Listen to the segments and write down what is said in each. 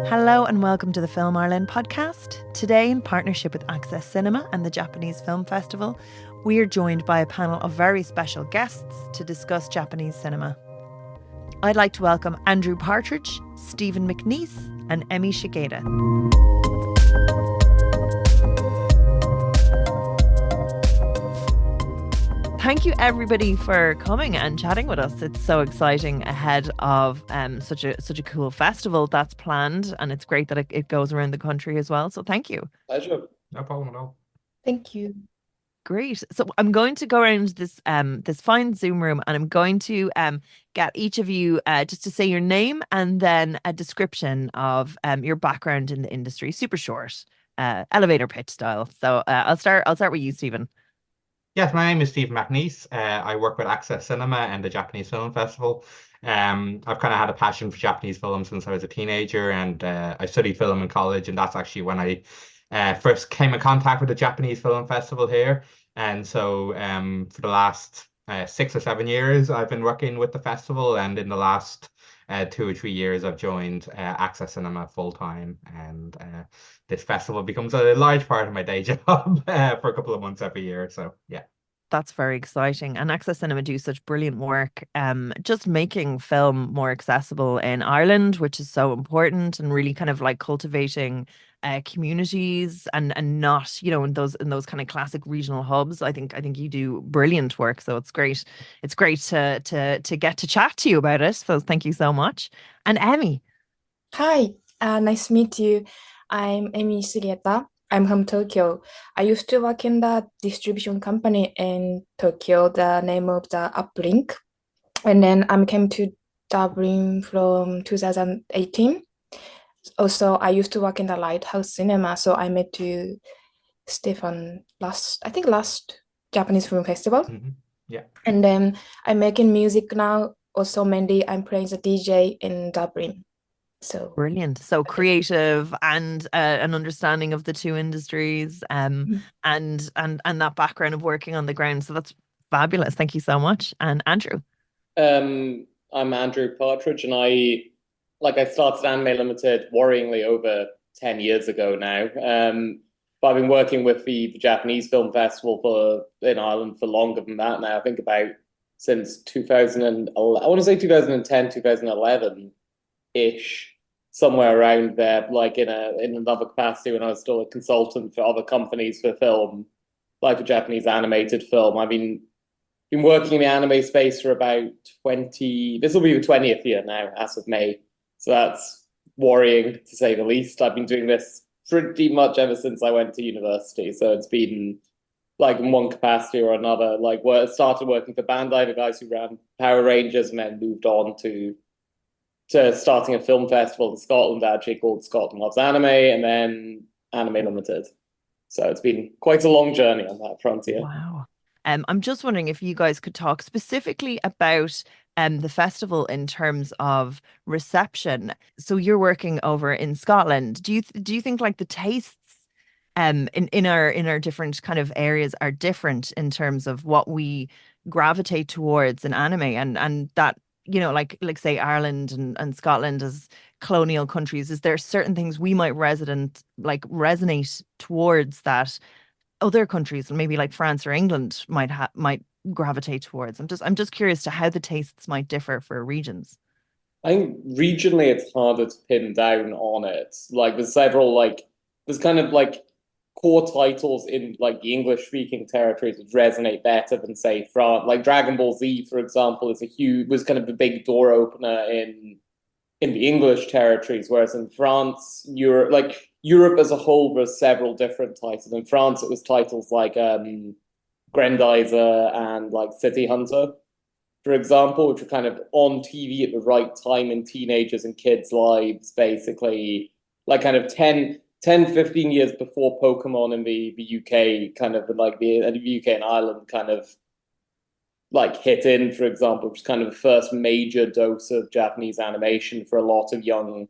Hello and welcome to the Film Ireland podcast. Today, in partnership with Access Cinema and the Japanese Film Festival, we are joined by a panel of very special guests to discuss Japanese cinema. I'd like to welcome Andrew Partridge, Stephen McNeice and Emmy Shigeta. Thank you everybody for coming and chatting with us. It's so exciting ahead of such a cool festival that's planned, and it's great that it goes around the country as well. So thank you. Pleasure. No problem at all. Thank you. Great. So I'm going to go around this fine Zoom room, and I'm going to get each of you just to say your name and then a description of your background in the industry. Super short, elevator pitch style. So I'll start with you, Stephen. Yes, my name is Stephen McNeice. I work with Access Cinema and the Japanese Film Festival. I've kind of had a passion for Japanese film since I was a teenager, and I studied film in college, and that's actually when I first came in contact with the Japanese Film Festival here. And so for the last 6 or 7 years, I've been working with the festival, and in the last 2 or 3 years, I've joined Access Cinema full time, and this festival becomes a large part of my day job for a couple of months every year. So yeah. That's very exciting. And Access Cinema do such brilliant work just making film more accessible in Ireland, which is so important, and really kind of like cultivating communities and not, you know, in those kind of classic regional hubs. I think you do brilliant work. So it's great. It's great to get to chat to you about it. So thank you so much. And Emmy. Hi, nice to meet you. I'm Emmy Shigeta. I'm from Tokyo. I used to work in the distribution company in Tokyo, the name of the Uplink. And then I came to Dublin from 2018. Also, I used to work in the Lighthouse Cinema. So I met you, Stefan, last Japanese Film Festival. Mm-hmm. Yeah. And then I'm making music now. Also, mainly I'm playing the DJ in Dublin. So brilliant. So creative and an understanding of the two industries and that background of working on the ground. So that's fabulous. Thank you so much. And Andrew. I'm Andrew Partridge, and I started Anime Limited worryingly over 10 years ago now. But I've been working with the Japanese Film Festival in Ireland for longer than that now. I think about since 2011, I want to say 2010, 2011 ish, somewhere around there, like in another capacity when I was still a consultant for other companies for film, like for Japanese animated film. I've been working in the anime space for about 20, this will be the 20th year now, as of May. So that's worrying, to say the least. I've been doing this pretty much ever since I went to university. So it's been like in one capacity or another, like started working for Bandai, the guys who ran Power Rangers, and then moved on to starting a film festival in Scotland, actually called Scotland Loves Anime, and then Anime Limited. So it's been quite a long journey on that frontier. Wow. I'm just wondering if you guys could talk specifically about the festival in terms of reception. So you're working over in Scotland. Do you think like the tastes in our different kind of areas are different in terms of what we gravitate towards in anime, and that, you know, like say Ireland and Scotland as colonial countries, is there certain things we might resonate towards that other countries, maybe like France or England, might gravitate towards? I'm just curious to how the tastes might differ for regions. I think regionally it's harder to pin down on it. Like there's several there's kind of like core titles in like the English speaking territories that resonate better than say France. Like Dragon Ball Z, for example, was kind of a big door opener in the English territories, whereas in France, Europe as a whole, there's several different titles. In France, it was titles like Grendizer and like City Hunter, for example, which were kind of on TV at the right time in teenagers and kids' lives, basically, like kind of 10, 15 years before Pokemon in the UK, kind of like the UK and Ireland kind of like hit in, for example, which is kind of the first major dose of Japanese animation for a lot of young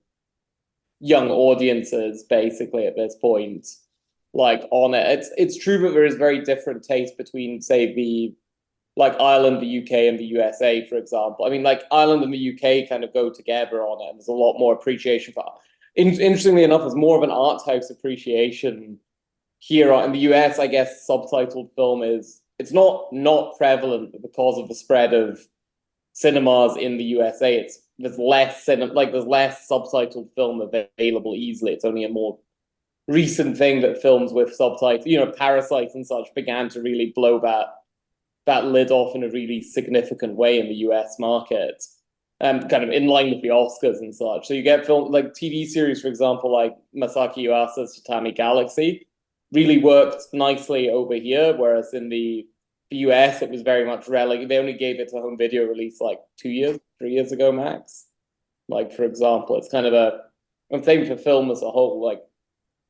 audiences, basically at this point. Like on it, it's true that there is very different taste between, say, the like Ireland, the UK, and the USA, for example. I mean, like Ireland and the UK kind of go together on it, and there's a lot more appreciation for. interestingly enough, there's more of an art house appreciation here in the US. I guess subtitled film it's not prevalent, but because of the spread of cinemas in the USA, there's less subtitled film available easily. It's only a more recent thing that films with subtitles, Parasite and such, began to really blow that lid off in a really significant way in the US market, kind of in line with the Oscars and such. So you get film like TV series, for example, like Masaki Yuasa's Tatami Galaxy, really worked nicely over here, whereas in the US, it was very much relegated. They only gave it to home video release like 3 years ago max. Like, for example, it's kind of I'm saying for film as a whole, like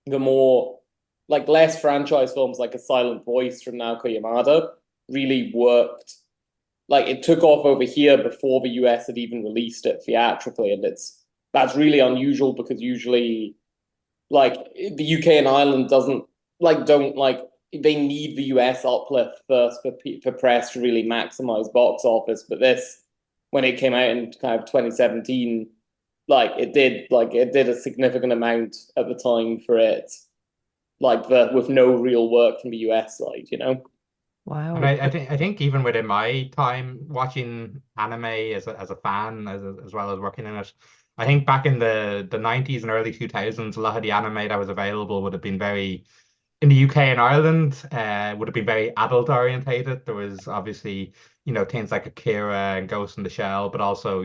the more, like less franchise films like A Silent Voice from Naoko Yamada really worked. Like it took off over here before the US had even released it theatrically. And that's really unusual because usually like the UK and Ireland don't they need the US uplift first for press to really maximize box office. But this, when it came out in kind of 2017, it did a significant amount at the time for it, with no real work from the US side, Wow. And I think even within my time watching anime as a fan as well as working in it, I think back in the 90s and early 2000s, a lot of the anime that was available would have been very, in the UK and Ireland, would have been very adult orientated. There was obviously, things like Akira and Ghost in the Shell, but also,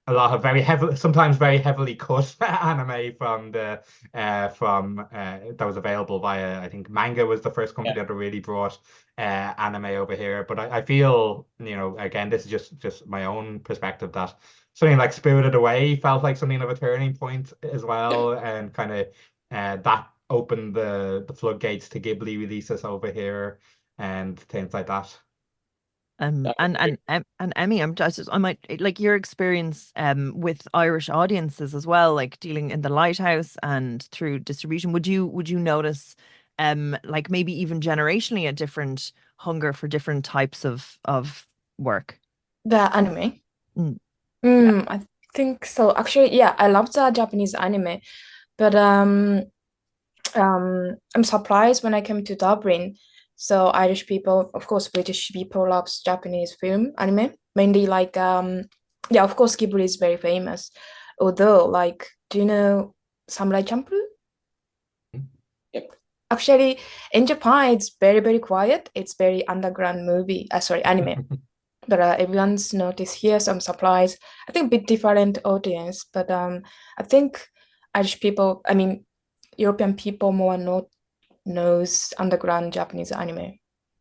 a lot of sometimes very heavily cut anime that was available via, I think Manga was the first company that really brought anime over here. But I feel, again, this is just my own perspective, that something like Spirited Away felt like something of a turning point as well, and kind of that opened the floodgates to Ghibli releases over here and things like that. And Emmy, I might like your experience with Irish audiences as well, like dealing in the Lighthouse and through distribution. Would you notice like maybe even generationally a different hunger for different types of work? The anime. Mm. I think so. Actually, yeah, I love the Japanese anime, but I'm surprised when I came to Dublin. So Irish people, of course, British people loves Japanese film anime, mainly yeah, of course, Ghibli is very famous. Although, like, do you know Samurai Champloo? Yep. Actually, in Japan, it's very, very quiet. It's very underground anime. But everyone's noticed here, so I'm surprised. I think a bit different audience, but I think Irish people, I mean, European people more knows underground Japanese anime.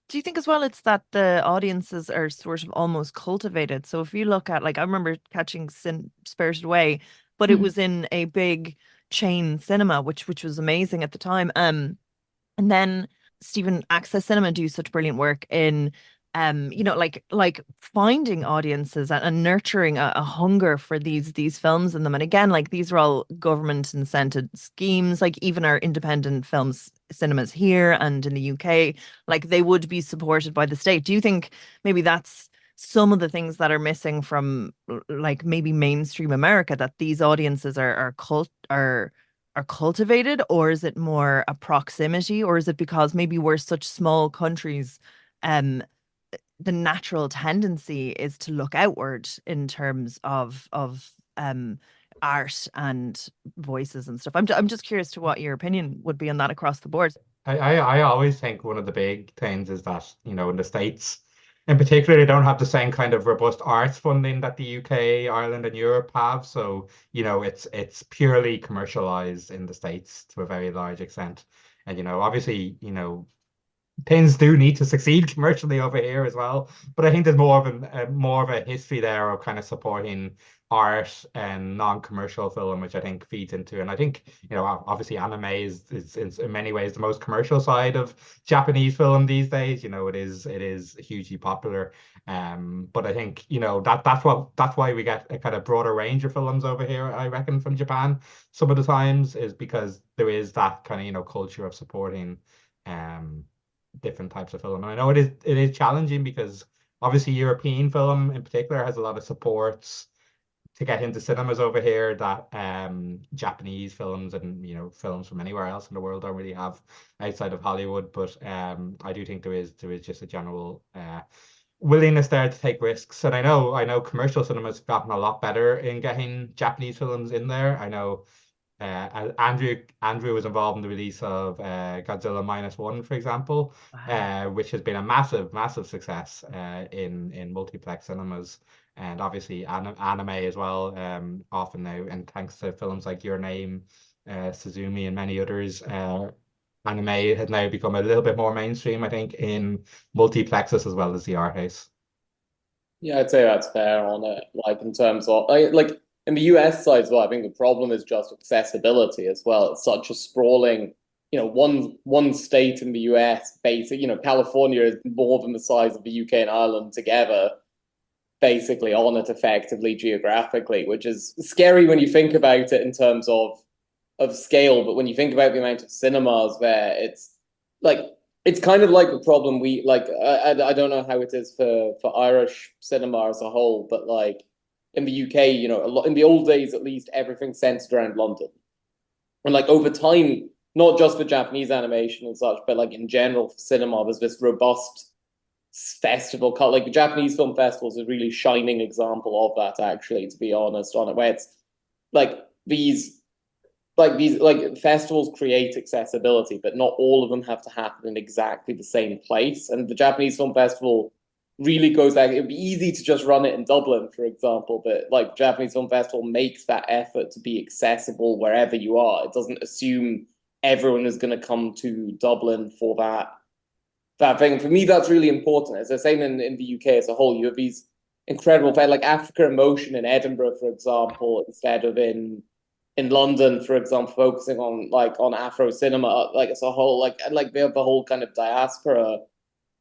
Do you think as well it's that the audiences are sort of almost cultivated? So if you look at, like, I remember catching Spirited Away, but it was in a big chain cinema, which was amazing at the time. And then Stephen Access Cinema do such brilliant work in like finding audiences and nurturing a hunger for these films in them. And again, like these are all government incented schemes, like even our independent films cinemas here and in the UK, like they would be supported by the state. Do you think maybe that's some of the things that are missing from like maybe mainstream America, that these audiences are cultivated, or is it more a proximity, or is it because maybe we're such small countries, um the natural tendency is to look outward in terms of art and voices and stuff. I'm just curious to what your opinion would be on that across the board. I always think one of the big things is that, in the States in particular, they don't have the same kind of robust arts funding that the UK, Ireland, and Europe have. So, it's purely commercialized in the States to a very large extent. And, obviously, things do need to succeed commercially over here as well. But I think there's more of a history there of kind of supporting art and non-commercial film, which I think feeds into. And I think, obviously anime is in many ways the most commercial side of Japanese film these days. It is hugely popular. But I think, that's why we get a kind of broader range of films over here, I reckon, from Japan some of the times, is because there is that kind of, culture of supporting different types of film. And I know it is challenging because obviously European film in particular has a lot of supports to get into cinemas over here that Japanese films and films from anywhere else in the world don't really have outside of Hollywood. But I do think there is just a general willingness there to take risks. And I know commercial cinemas have gotten a lot better in getting Japanese films in there. I know Andrew was involved in the release of Godzilla Minus One, for example, Wow. which has been a massive success in multiplex cinemas, and obviously anime as well. Often now, and thanks to films like Your Name, Suzumi, and many others, anime has now become a little bit more mainstream, I think, in multiplexes as well as the art house. Yeah, I'd say that's fair on it. Like in terms of like in the US side as well, I think the problem is just accessibility as well. It's such a sprawling, one state in the US, California is more than the size of the UK and Ireland together, basically on it effectively geographically, which is scary when you think about it in terms of scale. But when you think about the amount of cinemas there, it's kind of like the problem we like. I don't know how it is for Irish cinema as a whole, but like in the UK, a lot in the old days at least, everything centered around London, and like over time, not just for Japanese animation and such, but like in general for cinema, there's this robust festival called like the Japanese Film Festival is a really shining example of that, actually, to be honest, on it, where it's like these festivals create accessibility, but not all of them have to happen in exactly the same place. And the Japanese Film Festival really goes back. It'd be easy to just run it in Dublin, for example, but like Japanese Film Festival makes that effort to be accessible wherever you are. It doesn't assume everyone is going to come to Dublin for that thing. For me, that's really important. As I say, in the UK as a whole, you have these incredible, like Africa in Motion in Edinburgh, for example, instead of in London, for example, focusing on Afro cinema, like as a whole, and they have the whole kind of diaspora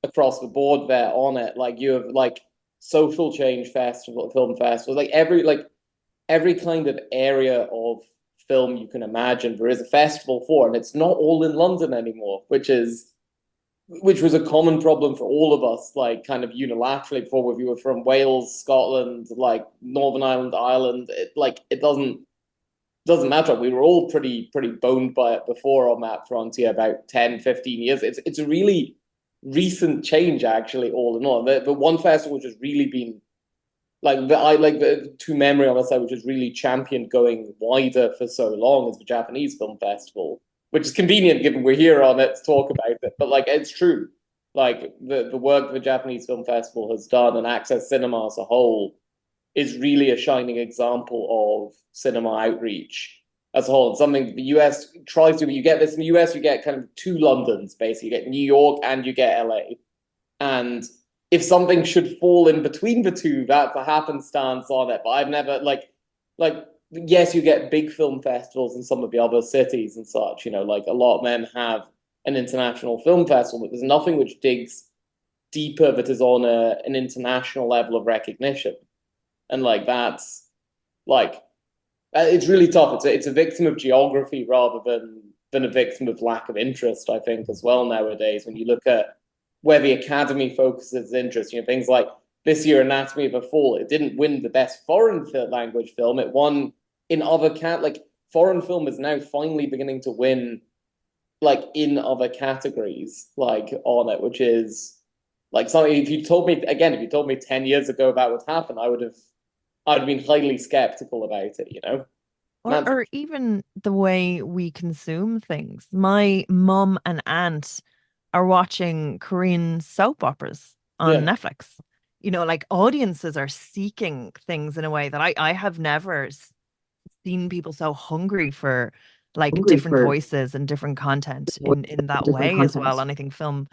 across the board there on it. Like you have like social change festival, film festivals, like every kind of area of film you can imagine, there is a festival for, and it's not all in London anymore, which was a common problem for all of us, like kind of unilaterally before, where we were from Wales, Scotland, like Northern Ireland. It doesn't matter. We were all pretty boned by it before on that frontier about 10, 15 years. It's a really recent change, actually, all in all. The one festival which has really been to memory on the side, which has really championed going wider for so long, is the Japanese Film Festival, which is convenient given we're here on it to talk about it. But like it's true. Like the work the Japanese Film Festival has done and Access Cinema as a whole is really a shining example of cinema outreach as a whole. And something the US tries to, you get this in the US, you get kind of two Londons, basically. You get New York and you get LA. And if something should fall in between the two, that's a happenstance on it. But I've never, yes, you get big film festivals in some of the other cities and such, like a lot of them have an international film festival, but there's nothing which digs deeper that is on an international level of recognition. And that's it's really tough. It's a victim of geography rather than a victim of lack of interest, I think, as well nowadays. When you look at where the Academy focuses its interest, things like this year, Anatomy of a Fall, it didn't win the best foreign language film. It won in other foreign film is now finally beginning to win in other categories on it, which is something. If you told me 10 years ago that would happen, I'd have been highly skeptical about it, Or even the way we consume things. My mum and aunt are watching Korean soap operas on Yeah. Netflix. Audiences are seeking things in a way that I have never seen people so hungry for different voices and different content in that way as well. And I think film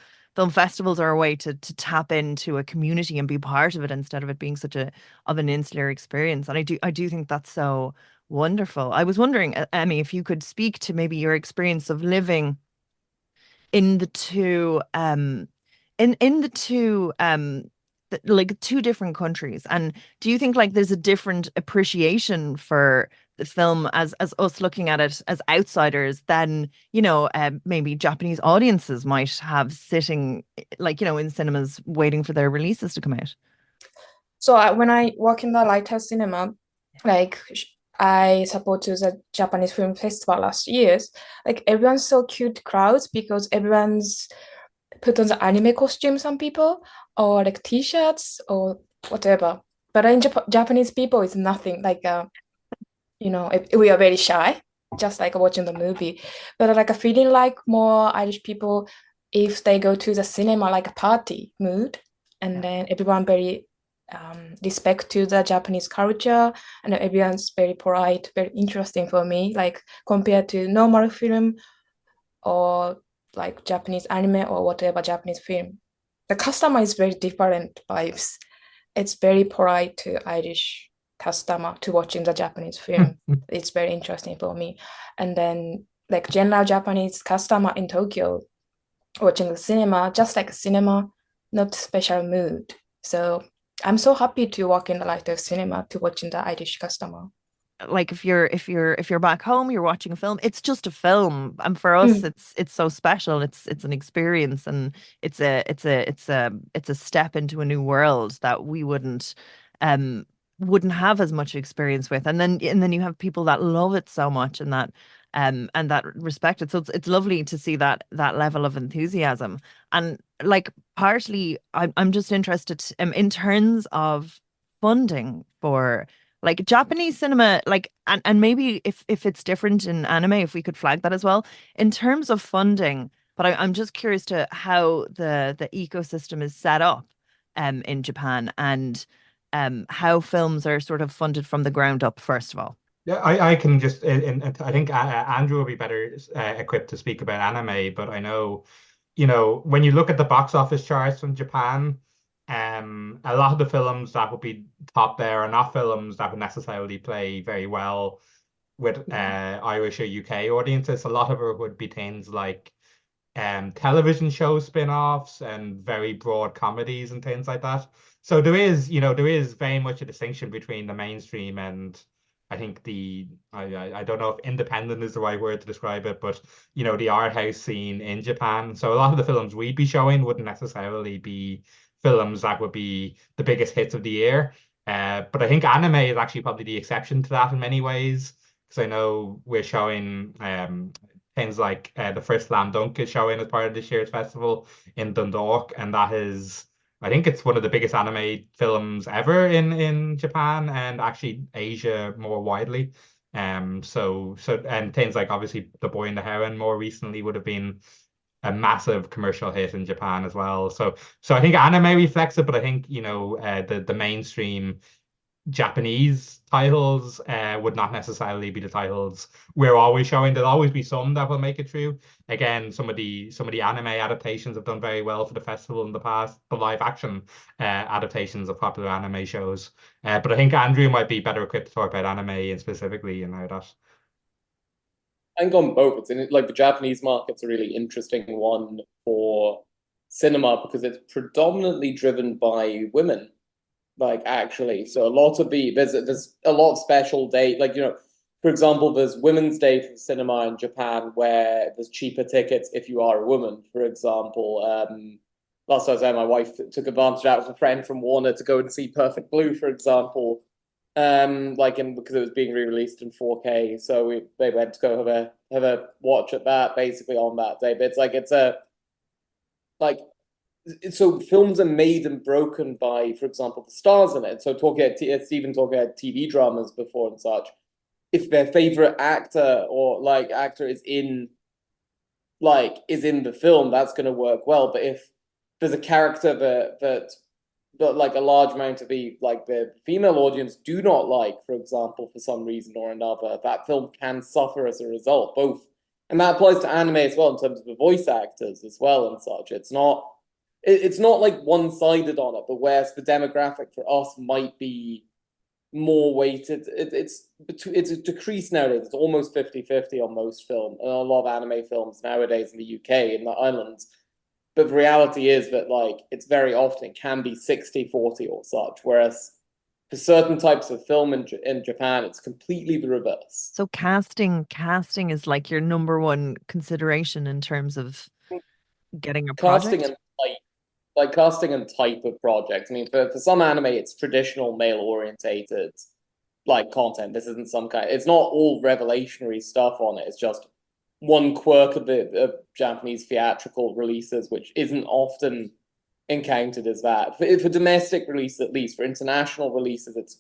festivals are a way to tap into a community and be part of it instead of it being such of an insular experience. And I do think that's so wonderful. I was wondering, Emmy, if you could speak to maybe your experience of living in the two in the two two different countries, and do you think there's a different appreciation for the film as us looking at it as outsiders than maybe Japanese audiences might have sitting in cinemas waiting for their releases to come out? So when I work in the lighthouse cinema, like I supported the Japanese Film Festival last years. Like everyone's so cute crowds because everyone's put on the anime costume, some people, or like t-shirts or whatever. But in Japanese people, it's nothing like we are very shy, just like watching the movie. But like a feeling like more Irish people, if they go to the cinema like a party mood, and then everyone very respect to the Japanese culture, and everyone's very polite, very interesting for me. Like compared to normal film or like Japanese anime or whatever Japanese film, the customer is very different vibes. It's very polite to Irish customer to watching the Japanese film. It's very interesting for me. And then like general Japanese customer in Tokyo watching the cinema, just like a cinema, not special mood. So I'm so happy to walk in the light of cinema to watching the Irish customer. Like if you're back home, you're watching a film, it's just a film, and for us Mm. it's so special. It's an experience, and it's a step into a new world that we wouldn't have as much experience with. And then you have people that love it so much, and that respect it. So it's lovely to see that level of enthusiasm. And like partly I'm just interested in terms of funding for like Japanese cinema, like, and maybe if it's different in anime, if we could flag that as well in terms of funding. But I'm just curious to how the ecosystem is set up in Japan, and how films are sort of funded from the ground up, first of all. Yeah, I can just, I think Andrew will be better equipped to speak about anime, but I know, when you look at the box office charts from Japan, a lot of the films that would be top there are not films that would necessarily play very well with Irish or UK audiences. A lot of it would be things like television show spin-offs and very broad comedies and things like that. So there is very much a distinction between the mainstream and I think I don't know if independent is the right word to describe it, but the art house scene in Japan. So a lot of the films we'd be showing wouldn't necessarily be films that would be the biggest hits of the year. But I think anime is actually probably the exception to that in many ways. Because I know we're showing things like the first Slam Dunk is showing as part of this year's festival in Dundalk, and that is, I think it's one of the biggest anime films ever in Japan and actually Asia more widely. And things like obviously The Boy and the Heron more recently would have been a massive commercial hit in Japan as well. So I think anime reflects it, but I think the mainstream Japanese titles would not necessarily be the titles we're always showing. There'll always be some that will make it through. Again, some of the anime adaptations have done very well for the festival in the past, the live action adaptations of popular anime shows. But I think Andrew might be better equipped to talk about anime and specifically and how that. I think on both, it's in like the Japanese market's a really interesting one for cinema because it's predominantly driven by women. Like actually, so a lot of there's a lot of special day, like for example, there's Women's Day for cinema in Japan where there's cheaper tickets if you are a woman. For example, last time I was there, my wife took advantage out of a friend from Warner to go and see Perfect Blue, for example, because it was being re-released in 4K. So they went to go have a watch at that basically on that day. But it's a like so films are made and broken by, for example, the stars in it. So Stephen talking about TV dramas before and such. If their favorite actor or actor is in the film, that's going to work well. But if there's a character that like a large amount of the female audience do not like, for example, for some reason or another, that film can suffer as a result. Both, and that applies to anime as well in terms of the voice actors as well and such. It's not like one-sided on it, but whereas the demographic for us might be more weighted, it's a decrease nowadays. It's almost 50-50 on most film and a lot of anime films nowadays in the UK in the islands. But the reality is that it's very often it can be 60-40 or such, whereas for certain types of film in Japan, it's completely the reverse. So casting is like your number one consideration in terms of getting a Casting project. and casting and type of project. I mean, for some anime, it's traditional male orientated. like content. This isn't some kind. It's not all revelationary stuff on it. It's just one quirk of the Japanese theatrical releases, which isn't often encountered as that. For domestic release, at least, for international releases, it's,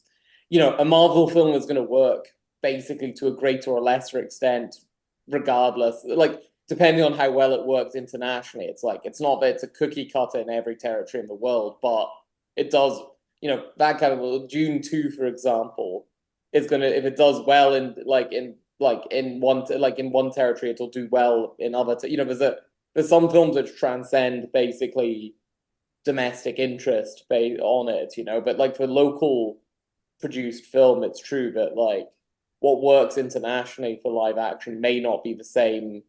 a Marvel film is going to work basically to a greater or lesser extent, regardless, like depending on how well it works internationally. It's like, it's not that it's a cookie cutter in every territory in the world, but it does, that kind of Dune 2, for example, is gonna, if it does well in one territory, it'll do well in other. There's some films which transcend basically domestic interest based on it, but like for local produced film, it's true that like what works internationally for live action may not be the same.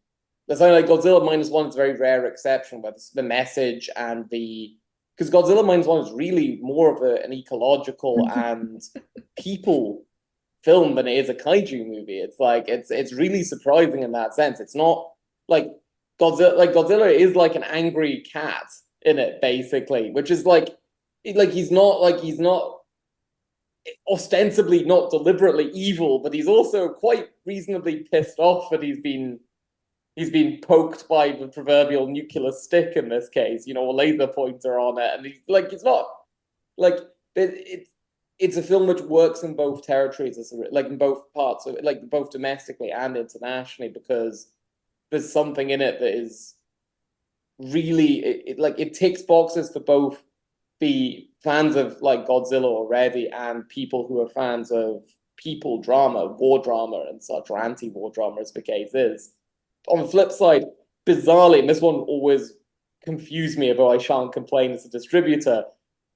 That's only like Godzilla Minus One is a very rare exception where the message and because Godzilla Minus One is really more of an ecological and people film than it is a kaiju movie. It's like it's really surprising in that sense. It's not like Godzilla is like an angry cat in it, basically, which is like he's not ostensibly not deliberately evil, but he's also quite reasonably pissed off that he's been poked by the proverbial nuclear stick in this case, a laser pointer on it, and he's not like it's a film which works in both territories, like in both parts of it, like both domestically and internationally, because there's something in it that is really it ticks boxes for both the fans of like Godzilla already and people who are fans of people drama, war drama and such, or anti-war drama as the case is. On the flip side, bizarrely, and this one always confused me, although I shan't complain as a distributor,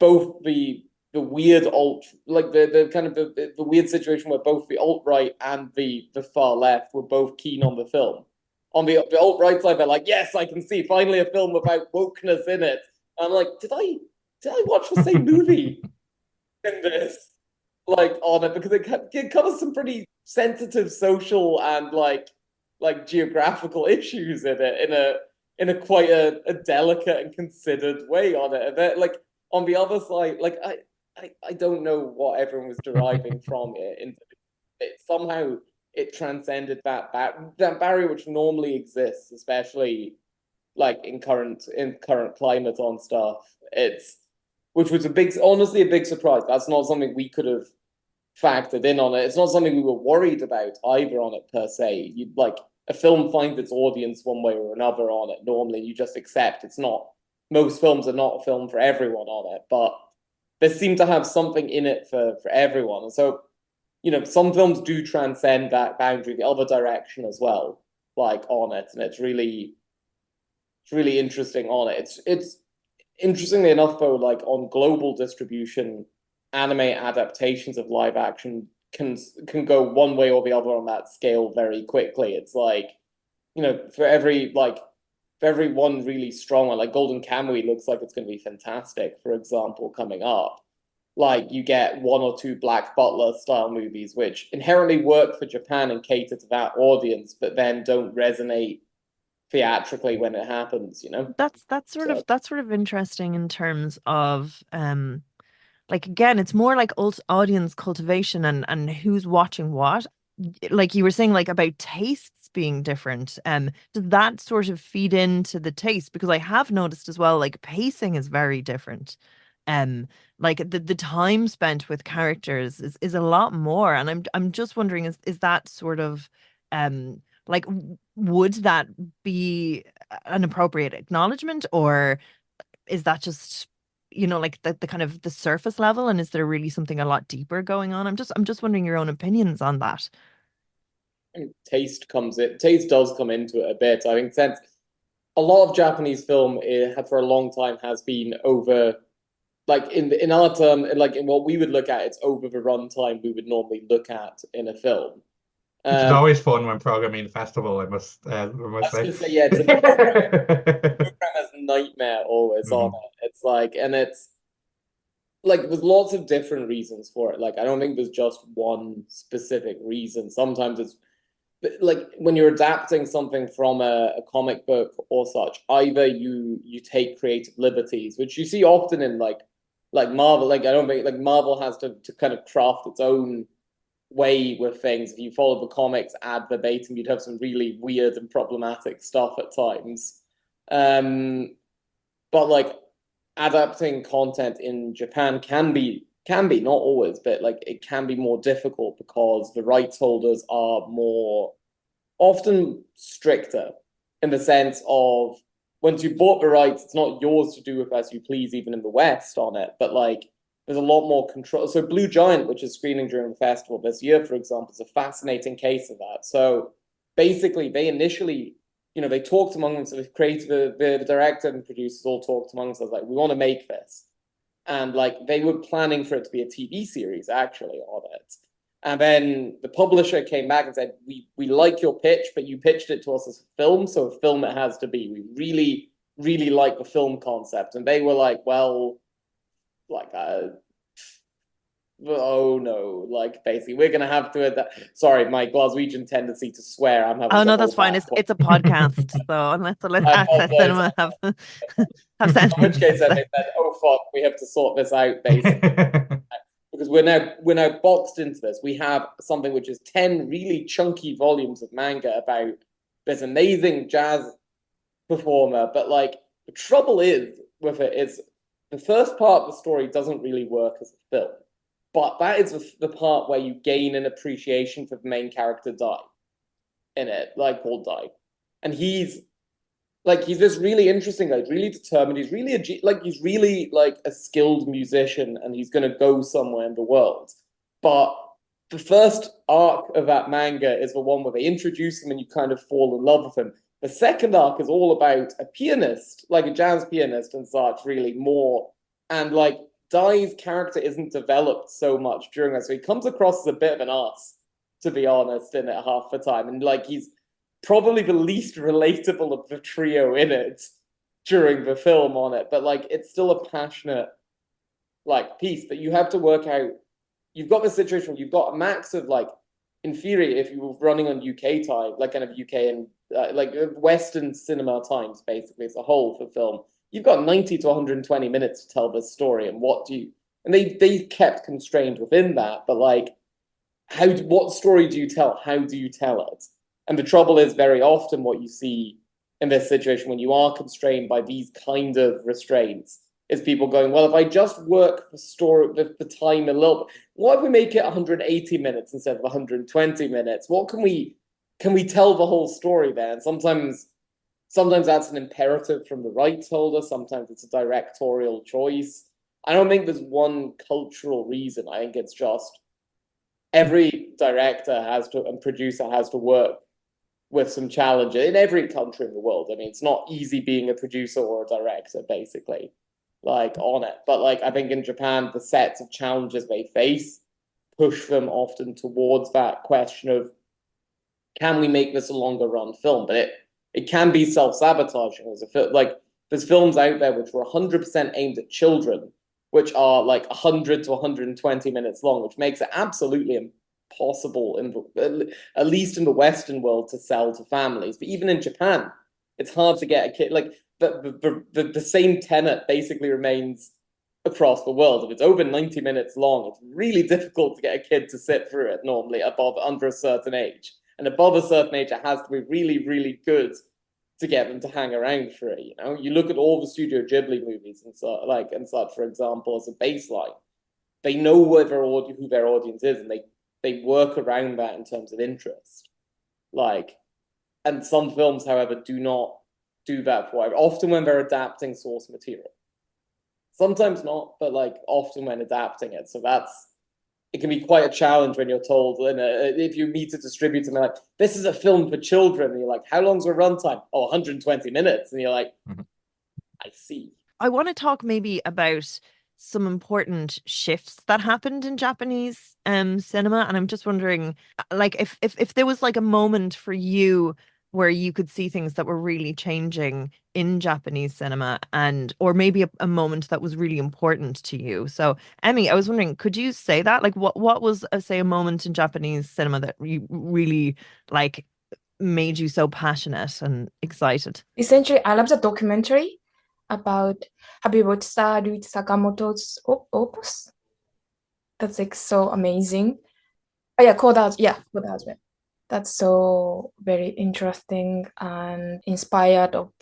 both the weird the kind of the weird situation where both the alt-right and the far left were both keen on the film. On the alt-right side, they're like, yes, I can see finally a film without wokeness in it. And I'm like, did I watch the same movie in this? Like on it, because it covers some pretty sensitive social and like geographical issues in it in a quite a delicate and considered way on it. And then, like on the other side, like I don't know what everyone was deriving from it. Somehow it transcended that barrier which normally exists, especially like in current climate on stuff. Which was honestly a big surprise. That's not something we could have factored in on it. It's not something we were worried about either on it per se. You'd like a film finds its audience one way or another on it. Normally, you just accept it's not. Most films are not a film for everyone on it, but they seem to have something in it for everyone. And so, some films do transcend that boundary the other direction as well, like on it, and it's really interesting on it. It's interestingly enough, though, like on global distribution, anime adaptations of live action can go one way or the other on that scale very quickly. It's like, for every one really strong one, like Golden Kamuy looks like it's going to be fantastic, for example, coming up. Like you get one or two Black Butler style movies, which inherently work for Japan and cater to that audience, but then don't resonate theatrically when it happens, That's sort of interesting in terms of like again, it's more like audience cultivation and who's watching what. Like you were saying, like about tastes being different. Does that sort of feed into the taste? Because I have noticed as well, like pacing is very different. Like the time spent with characters is a lot more, and I'm just wondering, is that sort of like would that be an appropriate acknowledgement, or is that just like the kind of the surface level, and is there really something a lot deeper going on? I'm just wondering your own opinions on that. Taste does come into it a bit. I think since a lot of Japanese film for a long time has been over, like in our term, like in what we would look at, it's over the runtime we would normally look at in a film. Which is always fun when programming the festival, I must say. Yeah, it's a programmer's nightmare always on it. It's like, and it's like there's lots of different reasons for it. Like I don't think there's just one specific reason. Sometimes it's like when you're adapting something from a comic book or such, either you take creative liberties, which you see often in like Marvel. Like I don't think like Marvel has to kind of craft its own way with things. If you followed the comics ad verbatim, you'd have some really weird and problematic stuff at times. But like adapting content in Japan can be not always, but like it can be more difficult because the rights holders are more often stricter in the sense of once you bought the rights, it's not yours to do with as you please, even in the West on it, but like there's a lot more control. So Blue Giant, which is screening during the festival this year, for example, is a fascinating case of that. So basically, they initially, they talked among themselves, the director and producers all talked among themselves, like, we want to make this. And like they were planning for it to be a TV series actually on it. And then the publisher came back and said, we like your pitch, but you pitched it to us as a film, so a film it has to be. We really, really like the film concept. And they were like, well, like, oh no, like basically we're going to have to, sorry, my Glaswegian tendency to swear. I'm having Oh no, that's fine. It's a podcast, so let's Access Cinema have in which case they said, oh fuck, we have to sort this out basically. Because we're now boxed into this. We have something which is 10 really chunky volumes of manga about this amazing jazz performer, but like the trouble is with it is the first part of the story doesn't really work as a film, but that is the part where you gain an appreciation for the main character Dai in it, like Paul Dai, and he's this really interesting, like really determined. He's really like a skilled musician, and he's going to go somewhere in the world. But the first arc of that manga is the one where they introduce him and you kind of fall in love with him. The second arc is all about a pianist, like a jazz pianist and such, really more. And like Dai's character isn't developed so much during that. So he comes across as a bit of an ass, to be honest, in it half the time. And like he's probably the least relatable of the trio in it during the film on it. But like it's still a passionate like piece. But you have to work out, you've got the situation where you've got a max of like, in theory, if you were running on UK time, like kind of UK and like Western cinema times, basically as a whole for film, you've got 90 to 120 minutes to tell this story. And and they kept constrained within that, but like, what story do you tell? How do you tell it? And the trouble is very often what you see in this situation when you are constrained by these kind of restraints is people going, well, if I just work the time a little bit, what if we make it 180 minutes instead of 120 minutes? What can we tell the whole story there? And sometimes that's an imperative from the rights holder. Sometimes it's a directorial choice. I don't think there's one cultural reason. I think it's just every director and producer has to work with some challenges in every country in the world. I mean, it's not easy being a producer or a director, basically, like on it. But like, I think in Japan, the sets of challenges they face push them often towards that question of, can we make this a longer run film? But it can be self-sabotaging. Like there's films out there which were 100% aimed at children, which are like 100 to 120 minutes long, which makes it absolutely impossible, at least in the Western world, to sell to families. But even in Japan, it's hard to get a kid. Like the same tenet basically remains across the world. If it's over 90 minutes long, it's really difficult to get a kid to sit through it normally under a certain age. And above a certain age, it has to be really, really good to get them to hang around for it. You look at all the Studio Ghibli movies and such, for example, as a baseline. They know who their audience is, and they work around that in terms of interest. And some films, however, do not do that for it. Often when they're adapting source material. Sometimes not, but like often when adapting it. So it can be quite a challenge when you're told, if you meet a distributor and they're like, this is a film for children, and you're like, how long's the runtime? Oh, 120 minutes. And you're like, I see. I want to talk maybe about some important shifts that happened in Japanese cinema. And I'm just wondering, like, if there was like a moment for you where you could see things that were really changing in Japanese cinema, or maybe a moment that was really important to you. So, Emmy, I was wondering, could you say that? Like, what was, say, a moment in Japanese cinema that you really, like, made you so passionate and excited? Essentially, I love the documentary about, have you watched Ryuichi Sakamoto's Opus? That's like so amazing. Oh yeah, code out. That's so very interesting and inspired of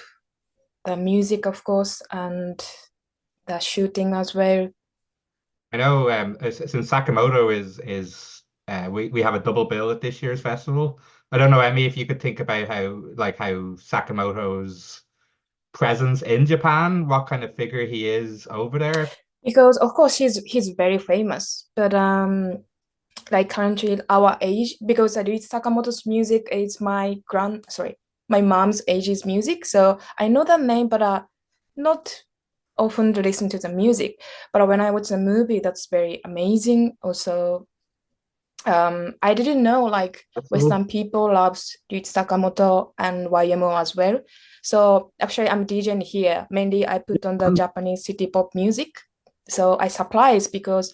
the music, of course, and the shooting as well. I know since Sakamoto is we have a double bill at this year's festival. I don't know, Emmy, if you could think about how Sakamoto's presence in Japan, what kind of figure he is over there. Because of course he's very famous, but like currently our age, because I do Sakamoto's music is my mom's age's music, so I know the name, but not often to listen to the music. But when I watch the movie, that's very amazing. Also, I didn't know like Festival. Western people loves Ryuichi Sakamoto and YMO as well. So actually, I'm DJing here. Mainly, I put on the Japanese city pop music. So I surprised because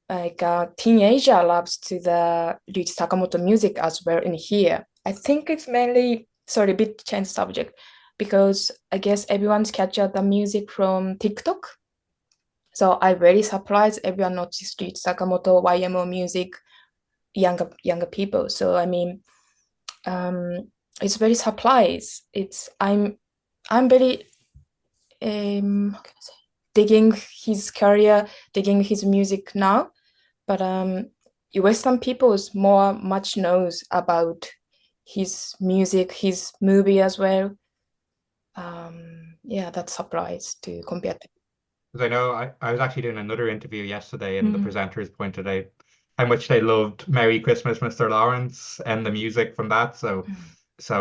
like a teenager loves to the Ryuichi Sakamoto music as well in here. I think it's mainly sorry, a bit change subject because I guess everyone's catch up the music from TikTok. So I'm very surprised everyone noticed Ryuichi Sakamoto, YMO music, younger people. So I mean, it's very surprised. I'm very how can I say, digging his career, digging his music now. But Western people is much knows about his music, his movie as well. Yeah, that's surprise to compare to. Because I know I was actually doing another interview yesterday, and the Mm. presenters pointed out how much they loved Merry Christmas, Mr. Lawrence, and the music from that. So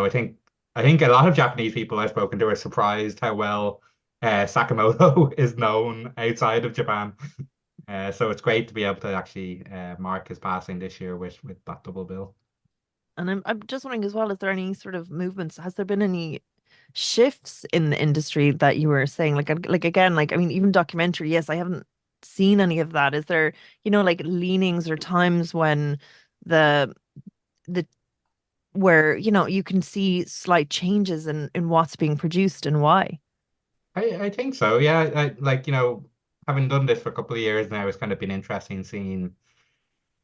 I think a lot of Japanese people I've spoken to are surprised how well Sakamoto is known outside of Japan. So it's great to be able to actually mark his passing this year with that double bill. And I'm just wondering as well, is there any sort of movements? Has there been any shifts in the industry that you were saying? Like again, like I mean, even documentary, yes, I haven't seen any of that. Is there, like leanings or times when the the where, you can see slight changes in what's being produced and why? I think so. Yeah, having done this for a couple of years now, it's kind of been interesting seeing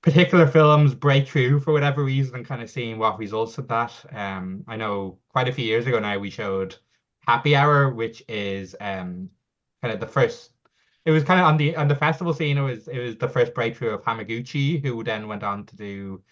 particular films break through for whatever reason and kind of seeing what results of that. I know quite a few years ago now we showed Happy Hour, which is kind of the first. It was kind of on the festival scene. It was the first breakthrough of Hamaguchi, who then went on to do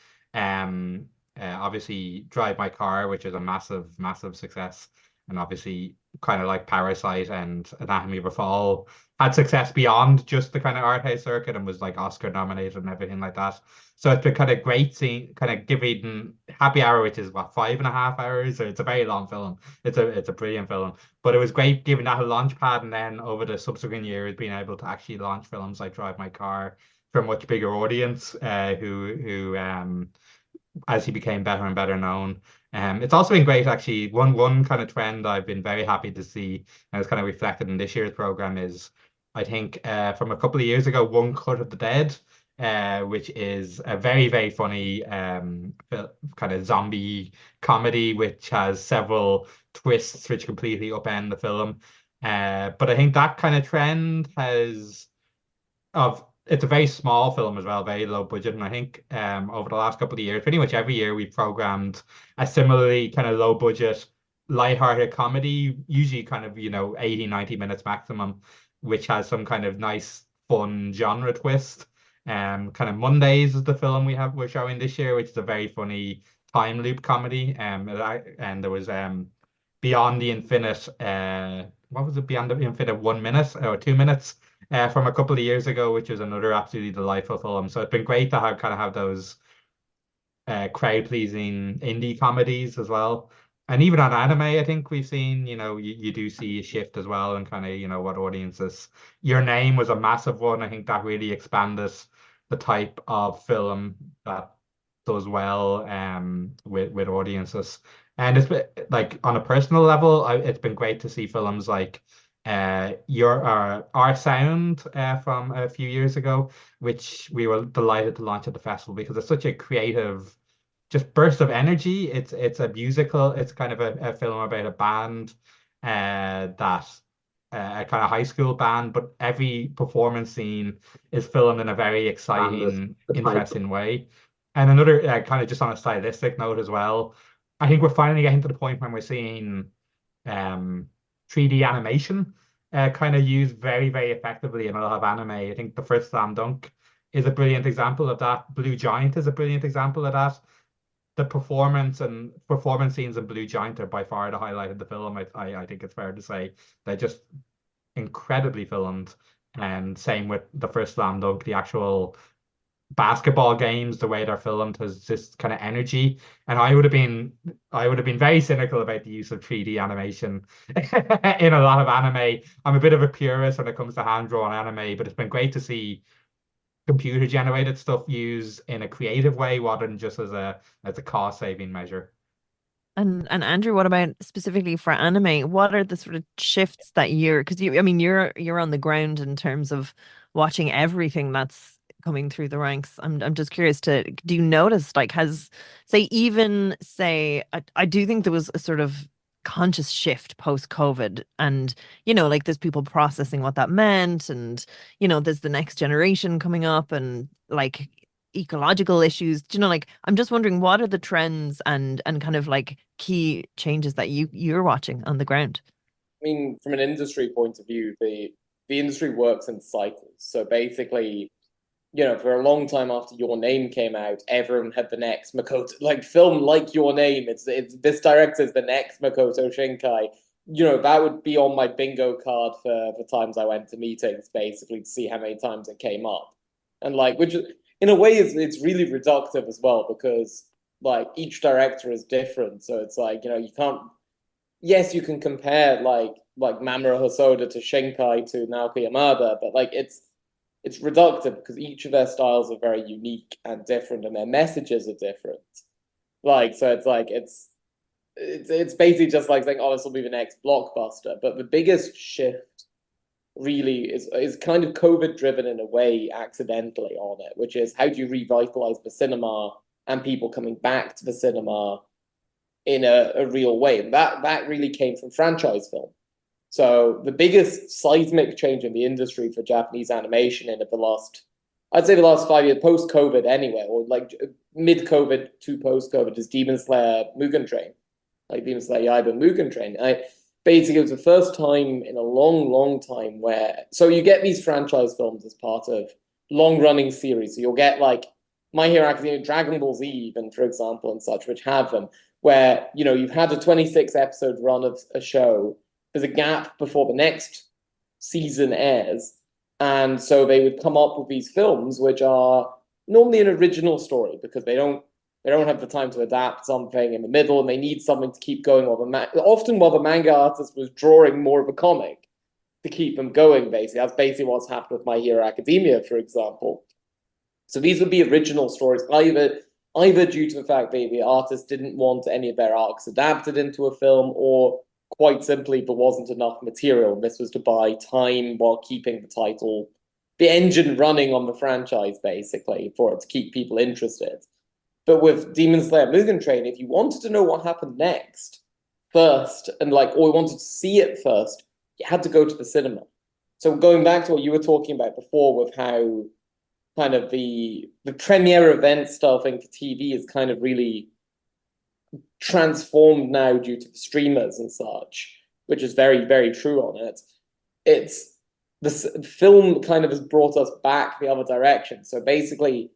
obviously Drive My Car, which is a massive success, and obviously kind of like Parasite and Anatomy of a Fall had success beyond just the kind of art house circuit and was like Oscar nominated and everything like that. So it's been kind of great seeing kind of giving Happy Hour, which is what 5.5 hours. So it's a very long film. It's a brilliant film. But it was great giving that a launch pad, and then over the subsequent years being able to actually launch films like Drive My Car for a much bigger audience, who as he became better and better known. It's also been great actually. One kind of trend I've been very happy to see, and it's kind of reflected in this year's program, is I think from a couple of years ago, One Cut of the Dead, which is a very funny kind of zombie comedy, which has several twists which completely upend the film. But I think that kind of trend of it's a very small film as well, very low budget. And I think over the last couple of years, pretty much every year we've programmed a similarly kind of low budget, light-hearted comedy, usually kind of, 80, 90 minutes maximum, which has some kind of nice, fun genre twist. Kind of Mondays is the film we're showing this year, which is a very funny time loop comedy. And there was Beyond the Infinite, what was it? Beyond the Infinite 1 minute or 2 minutes from a couple of years ago, which was another absolutely delightful film. So it's been great to have those crowd pleasing indie comedies as well. And even on anime, I think we've seen, you do see a shift as well, and kind of, what audiences. Your Name was a massive one. I think that really expanded the type of film that does well with audiences. And it's been, like on a personal level, it's been great to see films like our sound from a few years ago, which we were delighted to launch at the festival because it's such a creative just burst of energy. It's a musical. It's kind of a film about a band that a kind of high school band, but every performance scene is filmed in a very exciting, interesting way. And another kind of just on a stylistic note as well, I think we're finally getting to the point when we're seeing 3D animation kind of used very, very effectively in a lot of anime. I think the first Slam Dunk is a brilliant example of that. Blue Giant is a brilliant example of that. The performance scenes in Blue Giant are by far the highlight of the film. I think it's fair to say they're just incredibly filmed. And same with the first Slam Dunk, the actual basketball games, the way they're filmed has this kind of energy. And I would have been very cynical about the use of 3D animation in a lot of anime. I'm a bit of a purist when it comes to hand drawn anime, but it's been great to see computer generated stuff used in a creative way rather than just as a cost saving measure. And Andrew, what about specifically for anime? What are the sort of shifts that because I mean, you're on the ground in terms of watching everything that's coming through the ranks. I'm just curious do you notice like I do think there was a sort of conscious shift post COVID, and like there's people processing what that meant, and there's the next generation coming up, and like ecological issues. Like I'm just wondering what are the trends and kind of like key changes that you're watching on the ground. I mean, from an industry point of view, the industry works in cycles. So basically, for a long time after Your Name came out, everyone had the next Makoto, like film like Your Name. It's this director's the next Makoto Shinkai. That would be on my bingo card for the times I went to meetings, basically to see how many times it came up, and like which in a way it's really reductive as well because like each director is different. So it's like you can't. Yes, you can compare like Mamoru Hosoda to Shinkai to Naoki Yamada, but like it's reductive because each of their styles are very unique and different, and their messages are different. Like, so it's like it's basically just like saying, "Oh, this will be the next blockbuster." But the biggest shift really is kind of COVID driven in a way, accidentally on it, which is how do you revitalize the cinema and people coming back to the cinema in a real way, and that really came from franchise film. So the biggest seismic change in the industry for Japanese animation in I'd say the last 5 years, post-COVID anyway, or like mid-COVID to post-COVID, is Demon Slayer Mugen Train, like Demon Slayer Yaiba Mugen Train. Basically, it was the first time in a long, long time so you get these franchise films as part of long-running series. So you'll get like My Hero Academia, Dragon Ball Z, even, for example, and such, which have them, where, you've had a 26-episode run of a show, there's a gap before the next season airs. And so they would come up with these films, which are normally an original story because they don't have the time to adapt something in the middle, and they need something to keep going often while the manga artist was drawing more of a comic to keep them going, basically. That's basically what's happened with My Hero Academia, for example. So these would be original stories, either due to the fact that the artist didn't want any of their arcs adapted into a film, or quite simply there wasn't enough material. This was to buy time while keeping the engine running on the franchise, basically, for it to keep people interested. But with Demon Slayer Mugen Train, if you wanted to know what happened next first, and or wanted to see it first, you had to go to the cinema. So going back to what you were talking about before with how kind of the premiere event style thing for TV is kind of really transformed now due to the streamers and such, which is very, very true on it. It's this film kind of has brought us back the other direction. So basically,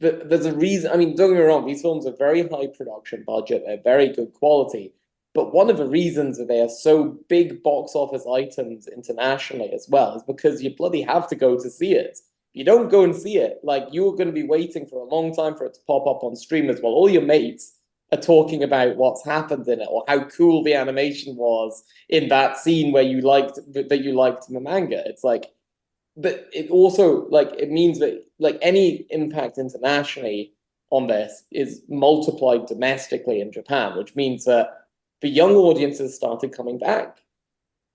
there's a reason. I mean, don't get me wrong, these films are very high production budget, they're very good quality. But one of the reasons that they are so big box office items internationally as well is because you bloody have to go to see it. If you don't go and see it, like, you're going to be waiting for a long time for it to pop up on streamers while all your mates are talking about what's happened in it or how cool the animation was in that scene where you liked the manga. It's like, but it also it means that any impact internationally on this is multiplied domestically in Japan, which means that the young audiences started coming back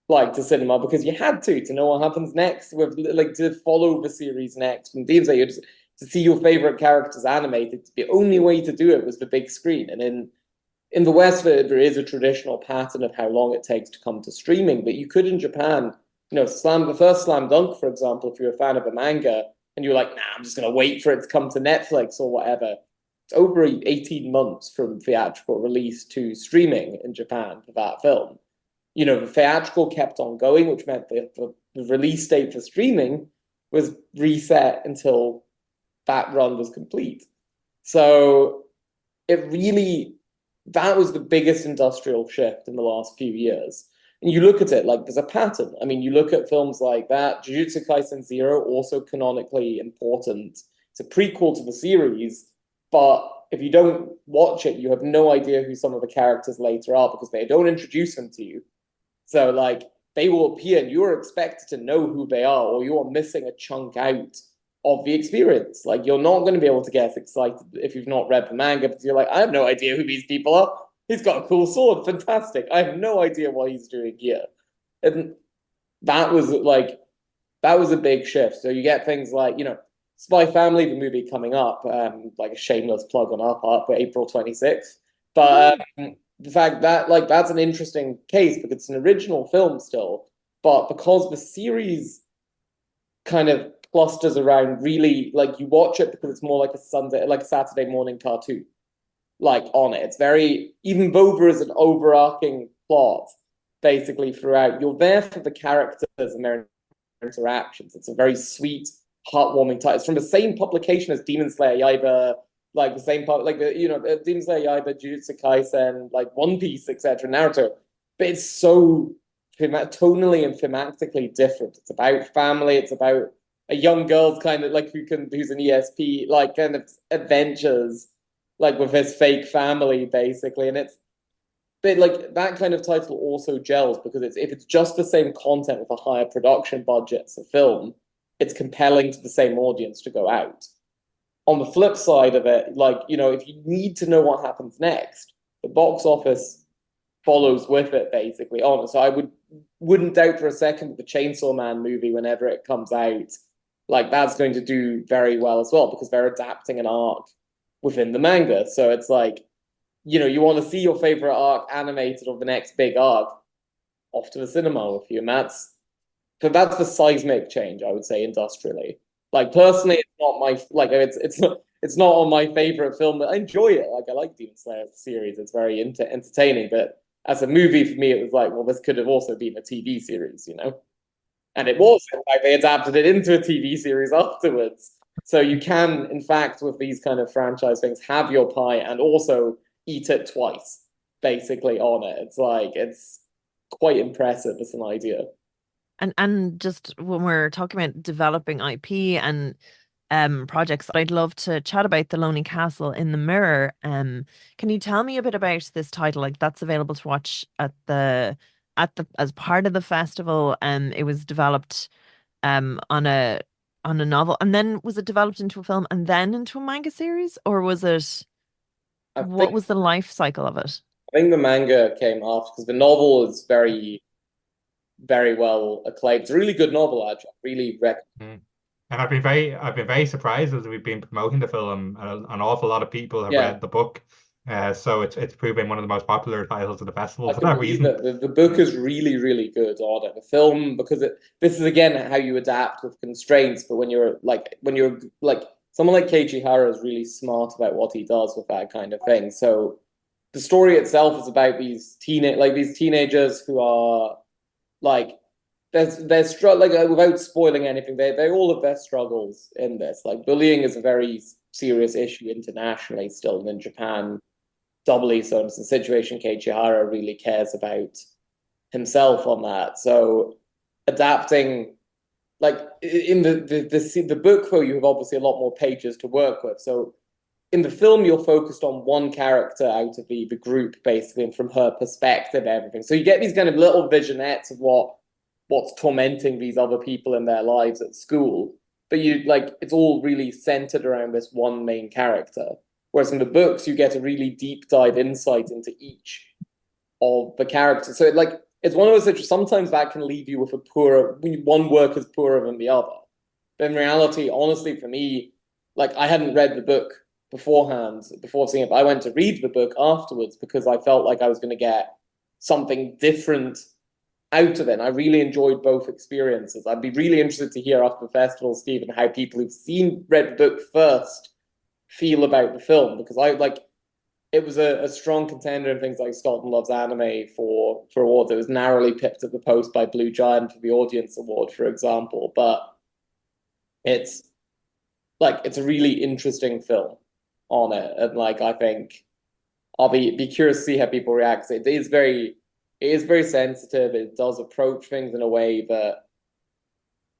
to cinema because you had to know what happens next, with to follow the series next. And Demon Slayer, to see your favorite characters animated, the only way to do it was the big screen. And in the West, there is a traditional pattern of how long it takes to come to streaming, but you could in Japan, the first Slam Dunk, for example, if you're a fan of a manga and you're like, nah, I'm just going to wait for it to come to Netflix or whatever, over 18 months from theatrical release to streaming in Japan for that film. You know, the theatrical kept on going, which meant the release date for streaming was reset until that run was complete. So it really, that was the biggest industrial shift in the last few years. And you look at it, like, there's a pattern. I mean, you look at films like that, Jujutsu Kaisen Zero, also canonically important. It's a prequel to the series, but if you don't watch it, you have no idea who some of the characters later are because they don't introduce them to you. So, like, they will appear and you're expected to know who they are, or you're missing a chunk out of the experience. Like, you're not going to be able to get excited if you've not read the manga because you're like, I have no idea who these people are. He's got a cool sword, fantastic. I have no idea what he's doing here. And that was a big shift. So you get things like, you know, Spy Family, the movie coming up, like a shameless plug on our part for April 26th. But the fact that, like, that's an interesting case because it's an original film still, but because the series kind of clusters around really, like, you watch it because it's more like a Saturday morning cartoon, like, on it. It's very, even though there is an overarching plot basically throughout, you're there for the characters and their interactions. It's a very sweet, heartwarming title. It's from the same publication as Demon Slayer Yaiba, like the same part, like the, you know, Demon Slayer Yaiba, Jujutsu Kaisen, like One Piece, etc., Naruto. But it's so tonally and thematically different. It's about family. It's about a young girl's kind of like who's an ESP, like, kind of adventures, like, with his fake family basically. And it's, but like, that kind of title also gels because if it's just the same content with a higher production budget as a film, it's compelling to the same audience to go out. On the flip side of it, like, you know, if you need to know what happens next, the box office follows with it basically on. So I wouldn't doubt for a second that the Chainsaw Man movie, whenever it comes out, like, that's going to do very well as well because they're adapting an arc within the manga. So it's like, you know, you want to see your favorite arc animated or the next big arc, off to the cinema with you. And that's the seismic change, I would say, industrially. Like, personally, it's not my, like, it's not on my favorite film, but I enjoy it. Like, I like Demon Slayer series. It's very entertaining. But as a movie, for me, it was like, well, this could have also been a TV series, you know? And it was. Like, they adapted it into a TV series afterwards. So you can, in fact, with these kind of franchise things, have your pie and also eat it twice, basically, on it. It's like, it's quite impressive as an idea. And just when we're talking about developing IP and projects, I'd love to chat about The Lonely Castle in the Mirror. Can you tell me a bit about this title? Like, that's available to watch at the as part of the festival. It was developed on a novel, and then was it developed into a film and then into a manga series, or was it what was the life cycle of it? I think the manga came after because the novel is very, very well acclaimed. It's a really good novel, actually. I really recommend. And I've been very surprised as we've been promoting the film. An awful lot of people have read the book, so it's proving one of the most popular titles of the festival for that reason. The book is really, really good on it. The film, because this is again how you adapt with constraints. But when you're like someone like Keiji Hara is really smart about what he does with that kind of thing. So the story itself is about these teenagers who are like. They're like, without spoiling anything, they all have their struggles in this. Like, bullying is a very serious issue internationally still, and in Japan, doubly so. It's a situation Keiji Hara really cares about himself on that. So, adapting, like, in the book, though, you have obviously a lot more pages to work with. So, in the film, you're focused on one character out of the group, basically, and from her perspective, everything. So you get these kind of little vignettes of what's tormenting these other people in their lives at school. But it's all really centered around this one main character. Whereas in the books, you get a really deep dive insight into each of the characters. So it's one of those situations, sometimes that can leave you with one work is poorer than the other. But in reality, honestly, for me, like, I hadn't read the book beforehand, before seeing it, but I went to read the book afterwards because I felt like I was going to get something different out of it. And I really enjoyed both experiences. I'd be really interested to hear after the festival, Stephen, how people who've read the book first feel about the film, because it was a strong contender in things like Scotland Loves Anime for awards. It was narrowly pipped at the post by Blue Giant for the Audience Award, for example. But it's a really interesting film on it, and I think I'll be curious to see how people react. It is very sensitive. It does approach things in a way that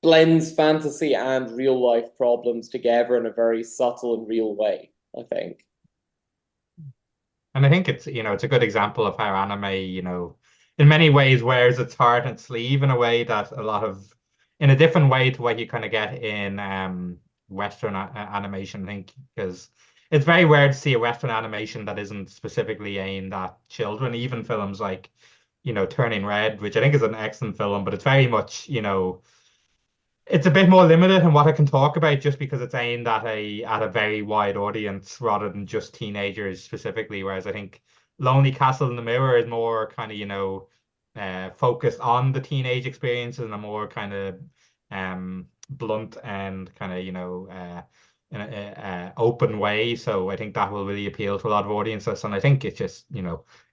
blends fantasy and real life problems together in a very subtle and real way, I think. And I think it's a good example of how anime, in many ways wears its heart and sleeve in a way that in a different way to what you kind of get in Western animation, I think, because it's very rare to see a Western animation that isn't specifically aimed at children, even films like, Turning Red, which I think is an excellent film, but it's very much, it's a bit more limited in what I can talk about just because it's aimed at a very wide audience rather than just teenagers specifically. Whereas I think Lonely Castle in the Mirror is more kind of, focused on the teenage experiences in a more kind of blunt and kind of, in a open way. So I think that will really appeal to a lot of audiences. And I think it's just,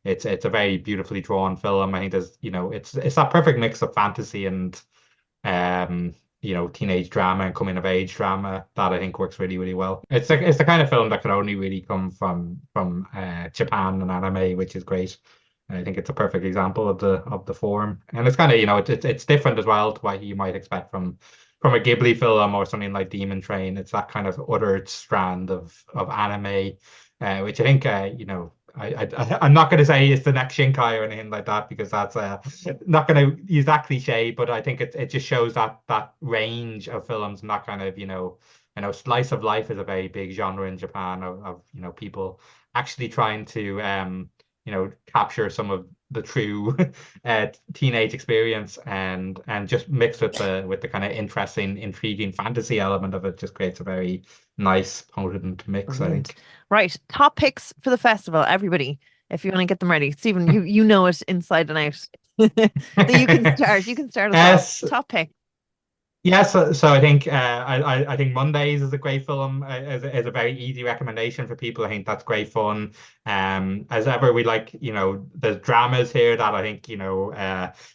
it's a very beautifully drawn film. I think there's, it's that perfect mix of fantasy and teenage drama and coming of age drama that I think works really, really well. It's the kind of film that can only really come from Japan and anime, which is great. I think it's a perfect example of the form, and it's kind of it's different as well to what you might expect from a Ghibli film or something like Demon Train. It's that kind of other strand of anime, which I think I'm not going to say it's the next Shinkai or anything like that because that's not going to use that cliche, but I think it just shows that range of films and that kind of I know slice of life is a very big genre in Japan of people actually trying to capture some of the true teenage experience and just mixed with the kind of interesting, intriguing fantasy element of it just creates a very nice, potent mix, Brilliant. I think. Right. Top picks for the festival, everybody, if you want to get them ready. Stephen, you know it inside and out. So you can start. You can start us off. Top pick. Yeah, so I think I think Mondays is a great film, is a very easy recommendation for people. I think that's great fun. As ever, we like there's dramas here that I think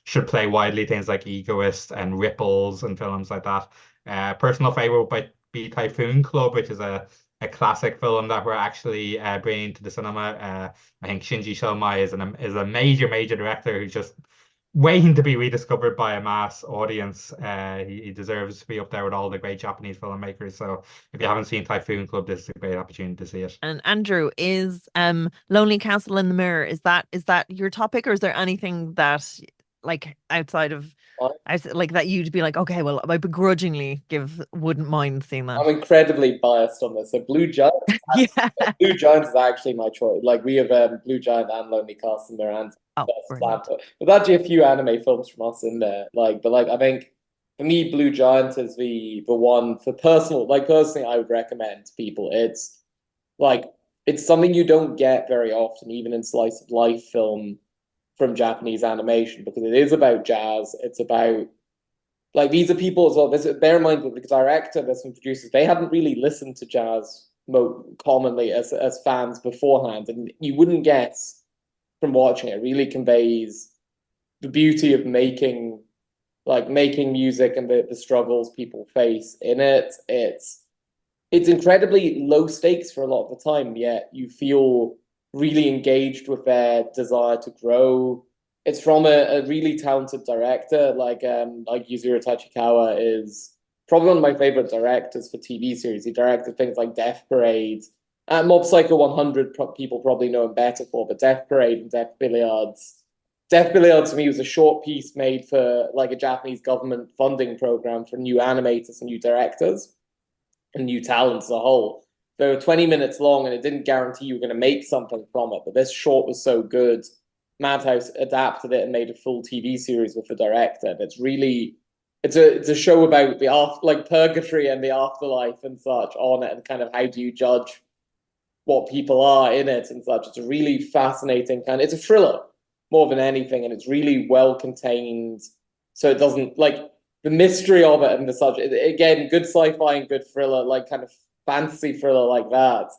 should play widely. Things like Egoist and Ripples and films like that. Personal favorite might be Typhoon Club, which is a classic film that we're actually bringing to the cinema. I think Shinji Shomai is a major director who's just waiting to be rediscovered by a mass audience. He deserves to be up there with all the great Japanese filmmakers. So if you haven't seen Typhoon Club, this is a great opportunity to see it. And Andrew, is Lonely Castle in the Mirror, is that your topic, or is there anything that outside of that you'd be like, okay, well, I begrudgingly wouldn't mind seeing that? I'm incredibly biased on this. So Blue Giant, Blue Giant is actually my choice. We have Blue Giant and Lonely Castle in the Mirror. There's actually a few anime films from us in there. I think for me, Blue Giant is the one for personally I would recommend to people. It's something you don't get very often, even in slice of life film from Japanese animation, because it is about jazz. It's about these are people as well. Bear in mind that the director, there's some producers, they hadn't really listened to jazz commonly as fans beforehand, and you wouldn't guess from watching it. Really conveys the beauty of making music and the struggles people face in it. It's incredibly low stakes for a lot of the time, yet you feel really engaged with their desire to grow. It's from a really talented director, like Yuzuru Tachikawa is probably one of my favorite directors for TV series. He directed things like Death Parade. Mob Psycho 100, people probably know him better for, but Death Parade and Death Billiards. Death Billiards to me was a short piece made for a Japanese government funding program for new animators and new directors and new talent as a whole. They were 20 minutes long and it didn't guarantee you were going to make something from it, but this short was so good. Madhouse adapted it and made a full TV series with the director. And it's a show about the purgatory and the afterlife and such on it, and kind of how do you judge what people are in it and such. It's a really fascinating it's a thriller more than anything, and it's really well contained. So it doesn't the mystery of it and the such. Again, good sci-fi and good thriller, kind of fantasy thriller like that